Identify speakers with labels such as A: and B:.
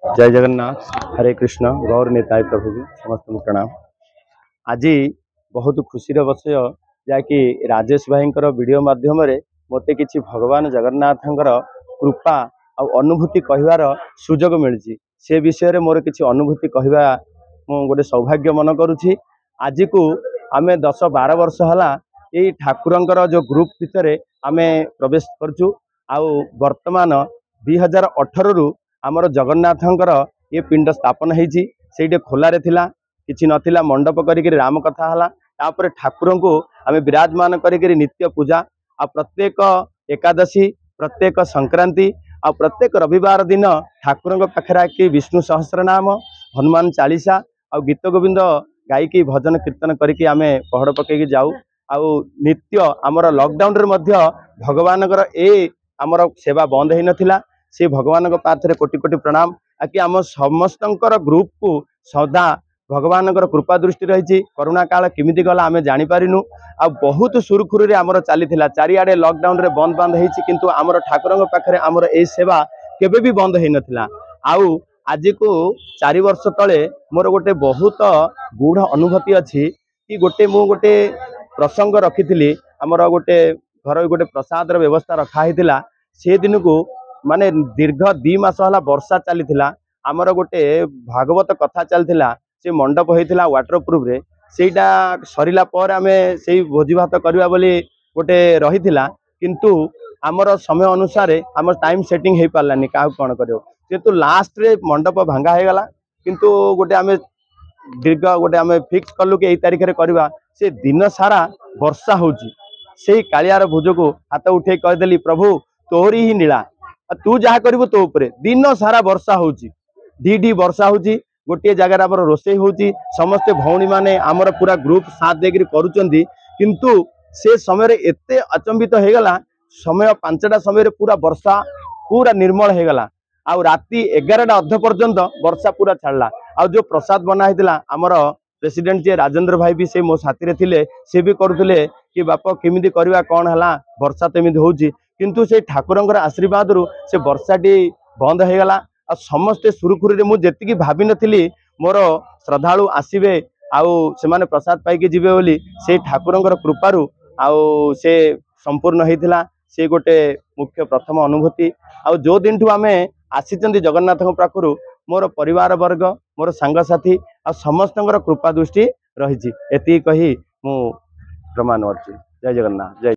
A: जय जगन्नाथ। हरे कृष्ण। गौर नेताय प्रभु जी समस्त को प्रणाम। आज बहुत खुशी विषय जहाँकि राजेश भाई वीडियो माध्यम मते किसी भगवान जगन्नाथ कृपा और अनुभूति कहबार सुजोग मिली से विषय रे मोर किसी अनुभूति कहवा मु गोटे सौभाग्य मन करुँची। आज को आमे 10-12 वर्ष है ये ठाकुर जो ग्रुप भितर आमे प्रवेश करचु। आउ वर्तमान 2018 रु आमर जगन्नाथंकर ये पिंड स्थापन होती से खोलारे थिला किछि नथिला मंडप करी राम कथा हला तापर ठाकुर को आम विराजमान करी नित्य पूजा आ प्रत्येक एकादशी प्रत्येक संक्रांति आ प्रत्येक रविवार दिन ठाकुर पाखे आके विष्णु सहस्रनाम हनुमान चालीसा आ गीत गोविंद गायकी भजन कीर्तन करके आम पहड़ पकईकि जाऊ। आउ नित्य आमर लॉकडाउन रे मध्य भगवान आमर सेवा बंद हो नाला से भगवान पाथरे कोटि कोटि प्रणाम। आकि आम समस्त ग्रुप को सदा भगवान कृपा दृष्टि रही करोना काल किमिति गला आम जापारिनु आ बहुत सुरखुरी आमर चली चारिआडे लॉकडाउन रे बंद बंद होती किंतु आमर ठाकुर पाखे आमर ए सेवा केबे भी बंद हो नाला। आउ आज को 4 वर्ष तले मोर गोटे बहुत गूढ़ अनुभूति अच्छी कि गोटे प्रसंग रखी आमर गोटे घर गोटे प्रसाद व्यवस्था रखाही से दिन को माने दीर्घ 2 मास है वर्षा चली आमर गोटे भागवत कथा चलता से मंडप होता वाटर प्रूफ रे सेटा सरिला पर आमे से भोजी भात करवा बोली गोटे रही किंतु आमर समय अनुसार आम टाइम सेटिंग हो पारानी क्या कौन कर लास्ट रे मंडप भांगा हो गला किंतु गोटे आम दीर्घ गोटे आम फिक्स कलु कि 1 तारिख करवा से दिन सारा वर्षा होची से कालियार भुज को हाथ उठे कहदेली प्रभु तोहरी ही नीला तू जहाँ करू तो उपरे दिन सारा वर्षा होची ढी वर्षा होची गोटे जगार आमर रोषे होची समस्ते भौणी माने आमर पूरा ग्रुप साथ देकर करुचंदी किंतु से समय एते अचंबित हो गला समय 5टा समय पूरा वर्षा पूरा निर्मल हो गला आउ राति 11टा अध पर्यंत वर्षा पूरा छाड़ला। आउ जो प्रसाद बना होता आमर प्रेसिडेंट जे राजेंद्र भाई भी से मो साथी थिले से भी करुले कि बाप केमिति करवा कौन है वर्षा तो एमती होची किंतु से ठाकुर आशीर्वाद रु से वर्षाटी बंद हो गला। आ समस्ते सुरखुरी मुझे भावी नी मोर श्रद्धालु आसवे आउ से प्रसाद पाई जीवे बोली से ठाकुर कृपारू आउ से संपूर्ण होता से गोटे मुख्य प्रथम अनुभूति। आउ जो दिन ठू आमे आसी जगन्नाथ पाखु मोर परिवार वर्ग मोर सांगसाथी आ समस्त कृपा दृष्टि रही एति कही मु प्रमाण करछि। जय जगन्नाथ। जय।